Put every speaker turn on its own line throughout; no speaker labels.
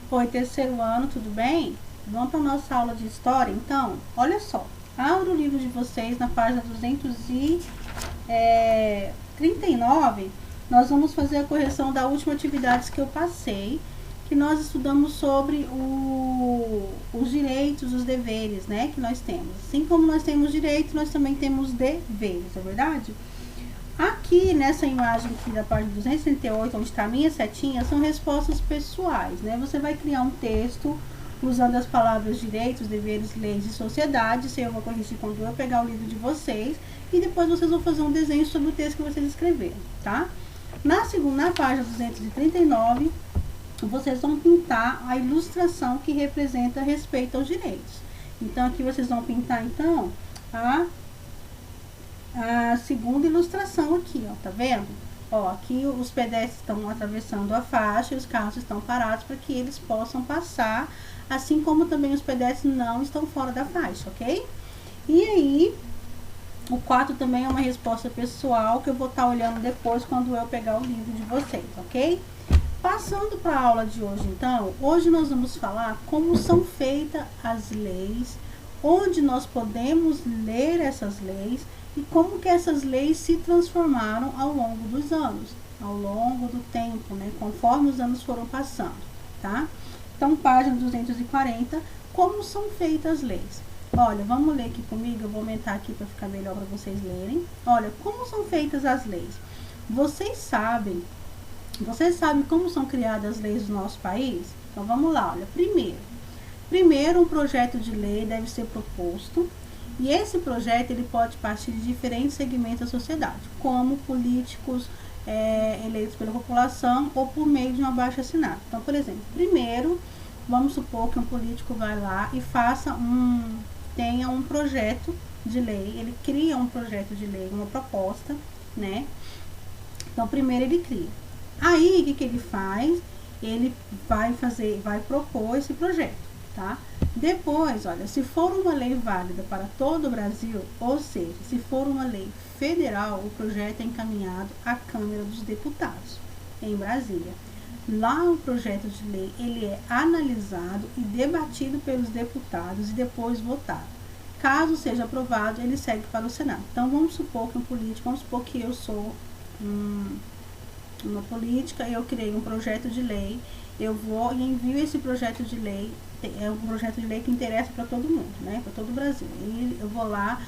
Oi, terceiro ano, tudo bem? Vamos para a nossa aula de história, então? Olha só, abra o livro de vocês na página 239. Nós vamos fazer a correção da última atividade que eu passei, que nós estudamos sobre os direitos, os deveres, né, que nós temos. Assim como nós temos direitos, nós também temos deveres, é verdade? Aqui nessa imagem aqui da página 238, onde está a minha setinha, são respostas pessoais, né? Você vai criar um texto usando as palavras direitos, deveres, leis e sociedade. Isso eu vou corrigir quando eu pegar o livro de vocês. E depois vocês vão fazer um desenho sobre o texto que vocês escreveram, tá? Na página 239, vocês vão pintar a ilustração que representa respeito aos direitos. Então, aqui vocês vão pintar, então, a segunda ilustração aqui, ó, tá vendo? Ó, aqui os pedestres estão atravessando a faixa e os carros estão parados para que eles possam passar, assim como também os pedestres não estão fora da faixa, ok? E aí, o 4 também é uma resposta pessoal que eu vou estar olhando depois quando eu pegar o livro de vocês, ok? Passando para a aula de hoje, então, hoje nós vamos falar como são feitas as leis, onde nós podemos ler essas leis e como que essas leis se transformaram ao longo dos anos, ao longo do tempo, né, conforme os anos foram passando, tá? Então, página 240, como são feitas as leis. Olha, vamos ler aqui comigo, eu vou aumentar aqui para ficar melhor para vocês lerem. Olha, como são feitas as leis? Vocês sabem como são criadas as leis do nosso país? Então, vamos lá, olha, Primeiro, um projeto de lei deve ser proposto, e esse projeto ele pode partir de diferentes segmentos da sociedade, como políticos eleitos pela população ou por meio de um abaixo-assinado. Então, por exemplo, primeiro, vamos supor que um político vai lá e tenha um projeto de lei, ele cria um projeto de lei, uma proposta, né? Então, primeiro ele cria. Aí, o que ele faz? Ele vai propor esse projeto. Tá? Depois, olha, se for uma lei válida para todo o Brasil, ou seja, se for uma lei federal, o projeto é encaminhado à Câmara dos Deputados, em Brasília. Lá o projeto de lei, ele é analisado e debatido pelos deputados e depois votado. Caso seja aprovado, ele segue para o Senado. Então, vamos supor que eu sou uma política, eu criei um projeto de lei, eu vou e envio esse projeto de lei, é um projeto de lei que interessa para todo mundo, né, para todo o Brasil. E eu vou lá,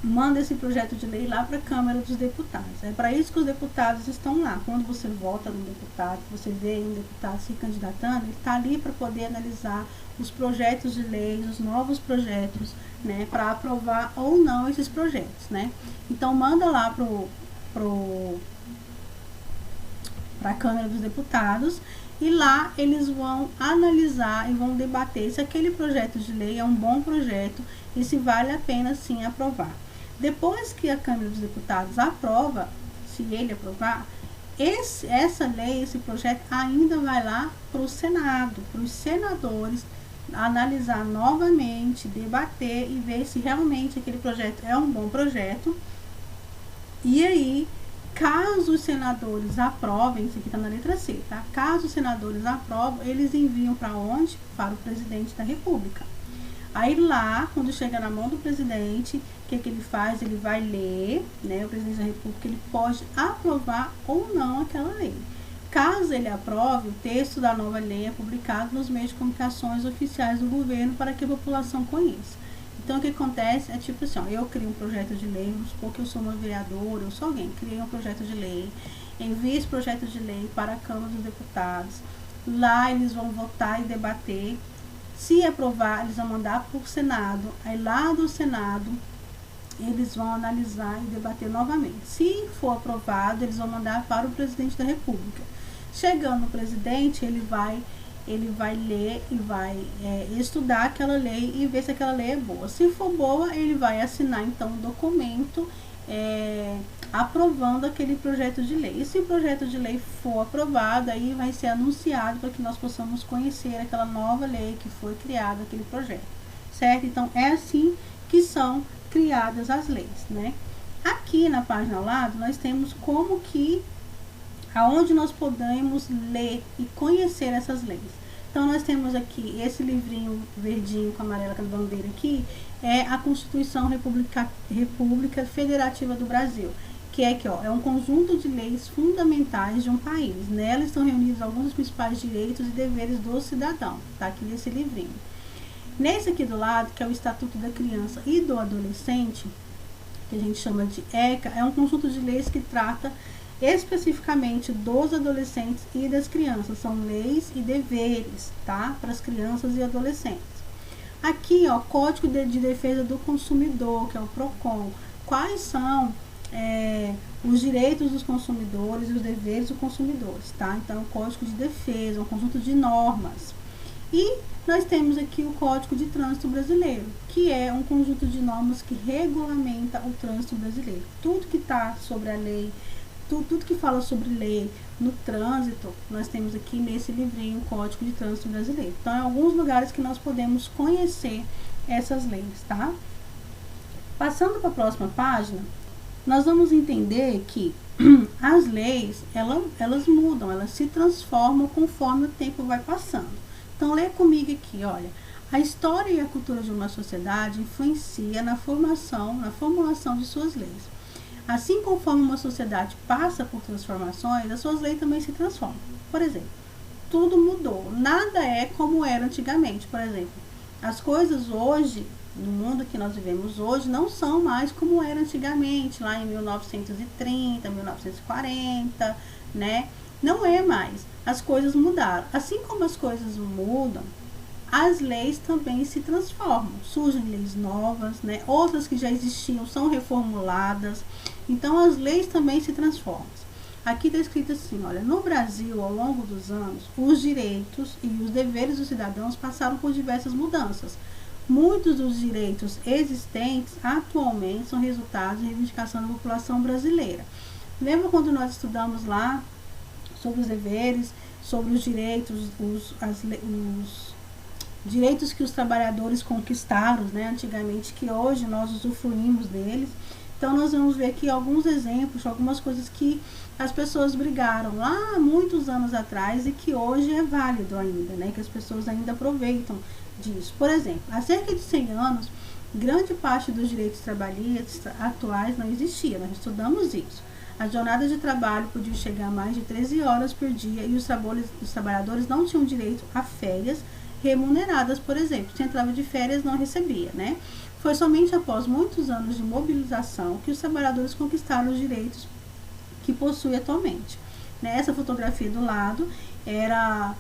mando esse projeto de lei lá para a Câmara dos Deputados. É para isso que os deputados estão lá. Quando você vota no deputado, você vê um deputado se candidatando, ele está ali para poder analisar os projetos de lei, os novos projetos, né, para aprovar ou não esses projetos, né. Então, manda lá para a Câmara dos Deputados, e lá eles vão analisar e vão debater se aquele projeto de lei é um bom projeto e se vale a pena sim aprovar. Depois que a Câmara dos Deputados aprova, se ele aprovar, essa lei, esse projeto ainda vai lá para o Senado, para os senadores analisar novamente, debater e ver se realmente aquele projeto é um bom projeto. E aí, caso os senadores aprovem, isso aqui está na letra C, tá? Caso os senadores aprovem, eles enviam para onde? Para o presidente da República. Aí lá, quando chega na mão do presidente, o que ele faz? Ele vai ler, né? O presidente da República, ele pode aprovar ou não aquela lei. Caso ele aprove, o texto da nova lei é publicado nos meios de comunicações oficiais do governo para que a população conheça. Então, o que acontece é tipo assim, ó, eu crio um projeto de lei, vamos supor que eu sou uma vereadora, eu sou alguém, criei um projeto de lei, envio esse projeto de lei para a Câmara dos Deputados, lá eles vão votar e debater, se aprovar, eles vão mandar para o Senado, aí lá do Senado, eles vão analisar e debater novamente. Se for aprovado, eles vão mandar para o presidente da República. Chegando no presidente, ele vai ler e vai estudar aquela lei e ver se aquela lei é boa. Se for boa, ele vai assinar então um documento aprovando aquele projeto de lei. E se o projeto de lei for aprovado, aí vai ser anunciado para que nós possamos conhecer aquela nova lei que foi criada, aquele projeto, certo? Então, é assim que são criadas as leis, né? Aqui na página ao lado, nós temos como que aonde nós podemos ler e conhecer essas leis. Então nós temos aqui esse livrinho verdinho com amarela com a bandeira aqui, é a Constituição República Federativa do Brasil, que é aqui, ó, é um conjunto de leis fundamentais de um país. Nela estão reunidos alguns dos principais direitos e deveres do cidadão, tá aqui nesse livrinho. Nesse aqui do lado, que é o Estatuto da Criança e do Adolescente, que a gente chama de ECA, é um conjunto de leis que trata especificamente dos adolescentes e das crianças. São leis e deveres, tá? Para as crianças e adolescentes. Aqui, ó, Código de Defesa do Consumidor, que é o PROCON. Quais são os direitos dos consumidores e os deveres dos consumidores, tá? Então, o Código de Defesa, um conjunto de normas. E nós temos aqui o Código de Trânsito Brasileiro, que é um conjunto de normas que regulamenta o trânsito brasileiro. Tudo que está sobre a lei, tudo que fala sobre lei no trânsito, nós temos aqui nesse livrinho, Código de Trânsito Brasileiro. Então, é alguns lugares que nós podemos conhecer essas leis, tá? Passando para a próxima página, nós vamos entender que as leis, elas mudam, elas se transformam conforme o tempo vai passando. Então, lê comigo aqui, olha. A história e a cultura de uma sociedade influencia na formulação de suas leis. Assim, conforme uma sociedade passa por transformações, as suas leis também se transformam. Por exemplo, tudo mudou. Nada é como era antigamente. Por exemplo, as coisas hoje, no mundo que nós vivemos hoje, não são mais como era antigamente, lá em 1930, 1940, né? Não é mais. As coisas mudaram. Assim como as coisas mudam, as leis também se transformam. Surgem leis novas, né? Outras que já existiam são reformuladas. Então, as leis também se transformam. Aqui está escrito assim, olha, no Brasil, ao longo dos anos, os direitos e os deveres dos cidadãos passaram por diversas mudanças. Muitos dos direitos existentes atualmente são resultados de reivindicação da população brasileira. Lembra quando nós estudamos lá sobre os deveres, sobre os direitos, os direitos que os trabalhadores conquistaram, né, antigamente, que hoje nós usufruímos deles? Então, nós vamos ver aqui alguns exemplos, algumas coisas que as pessoas brigaram lá há muitos anos atrás e que hoje é válido ainda, né? Que as pessoas ainda aproveitam disso. Por exemplo, há cerca de 100 anos, grande parte dos direitos trabalhistas atuais não existia. Nós estudamos isso. A jornada de trabalho podia chegar a mais de 13 horas por dia e os trabalhadores não tinham direito a férias remuneradas, por exemplo. Se entrava de férias, não recebia, né? Foi somente após muitos anos de mobilização que os trabalhadores conquistaram os direitos que possuem atualmente. Nessa fotografia do lado era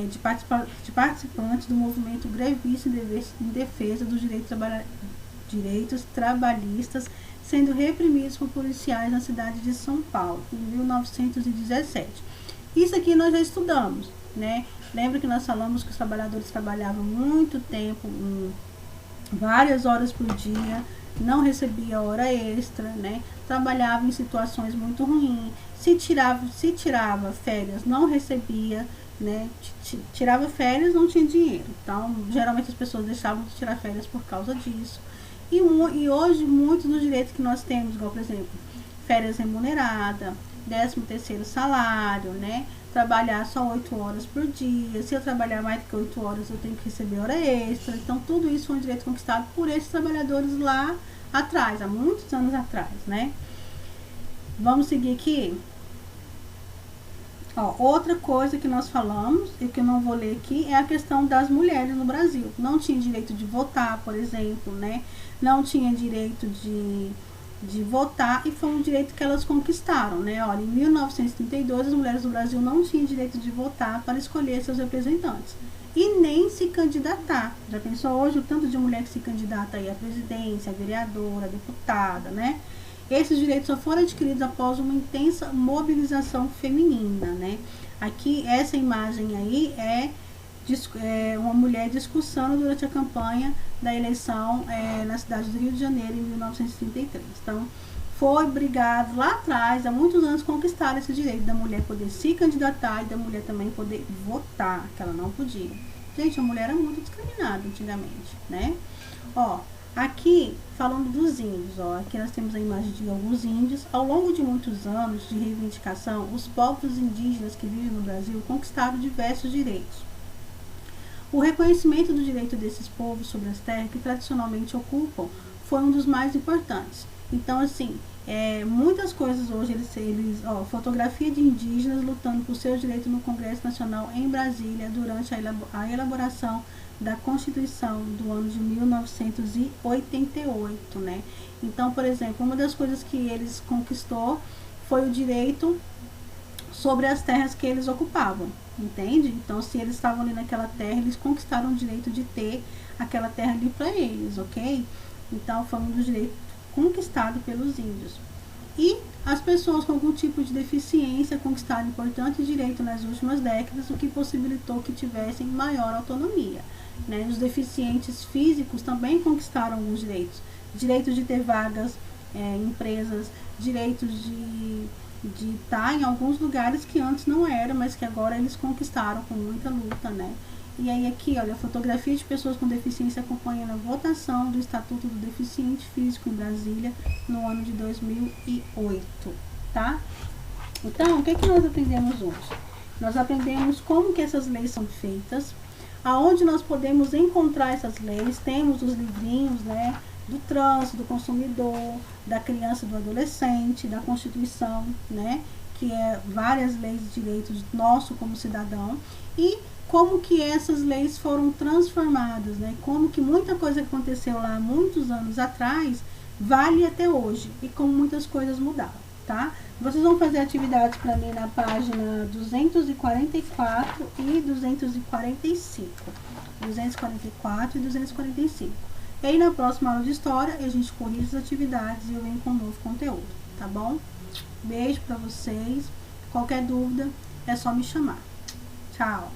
de participantes do movimento grevista em defesa dos direitos trabalhistas sendo reprimidos por policiais na cidade de São Paulo, em 1917. Isso aqui nós já estudamos, né? Lembra que nós falamos que os trabalhadores trabalhavam muito tempo, várias horas por dia, não recebia hora extra, né? Trabalhava em situações muito ruins, se tirava férias, não recebia, né? Tirava férias, não tinha dinheiro. Então, geralmente as pessoas deixavam de tirar férias por causa disso. E hoje, muitos dos direitos que nós temos, igual, por exemplo, férias remuneradas, 13º salário, né? Trabalhar só 8 horas por dia. Se eu trabalhar mais do que 8 horas, eu tenho que receber hora extra. Então, tudo isso foi um direito conquistado por esses trabalhadores lá atrás, há muitos anos atrás, né? Vamos seguir aqui. Ó, outra coisa que nós falamos, e que eu não vou ler aqui, é a questão das mulheres no Brasil. Não tinha direito de votar, por exemplo, né? Não tinha direito de votar, e foi um direito que elas conquistaram, né? Olha, em 1932, as mulheres do Brasil não tinham direito de votar para escolher seus representantes e nem se candidatar. Já pensou hoje o tanto de mulher que se candidata aí à presidência, a vereadora, a deputada, né? Esses direitos só foram adquiridos após uma intensa mobilização feminina, né? Aqui, essa imagem aí é uma mulher discursando durante a campanha da eleição na cidade do Rio de Janeiro, em 1933. Então, foi brigado lá atrás, há muitos anos, conquistar esse direito da mulher poder se candidatar e da mulher também poder votar, que ela não podia. Gente, a mulher era muito discriminada antigamente, né? Ó, Aqui, falando dos índios, ó, aqui nós temos a imagem de alguns índios. Ao longo de muitos anos de reivindicação, os povos indígenas que vivem no Brasil conquistaram diversos direitos. O reconhecimento do direito desses povos sobre as terras que tradicionalmente ocupam foi um dos mais importantes. Então, assim, muitas coisas hoje, fotografia de indígenas lutando por seus direitos no Congresso Nacional em Brasília durante a elaboração da Constituição do ano de 1988, né? Então, por exemplo, uma das coisas que eles conquistou foi o direito sobre as terras que eles ocupavam, entende? Então, se eles estavam ali naquela terra, eles conquistaram o direito de ter aquela terra ali para eles, ok? Então, foi um dos direitos conquistados pelos índios. E as pessoas com algum tipo de deficiência conquistaram importante direito nas últimas décadas, o que possibilitou que tivessem maior autonomia. Né? Os deficientes físicos também conquistaram alguns direitos. Direitos de ter vagas em empresas, direitos de estar em alguns lugares que antes não era, mas que agora eles conquistaram com muita luta, né? E aí aqui, olha, a fotografia de pessoas com deficiência acompanhando a votação do Estatuto do Deficiente Físico em Brasília no ano de 2008, tá? Então, o que nós aprendemos hoje? Nós aprendemos como que essas leis são feitas, aonde nós podemos encontrar essas leis, temos os livrinhos, né, do trânsito, do consumidor, da criança e do adolescente, da Constituição, né, que é várias leis de direitos nosso como cidadão, e como que essas leis foram transformadas, né, como que muita coisa que aconteceu lá muitos anos atrás vale até hoje, e como muitas coisas mudaram, tá? Vocês vão fazer atividades para mim na página 244 e 245. 244 e 245. E aí na próxima aula de história a gente corrige as atividades e eu venho com um novo conteúdo, tá bom? Beijo para vocês. Qualquer dúvida é só me chamar. Tchau!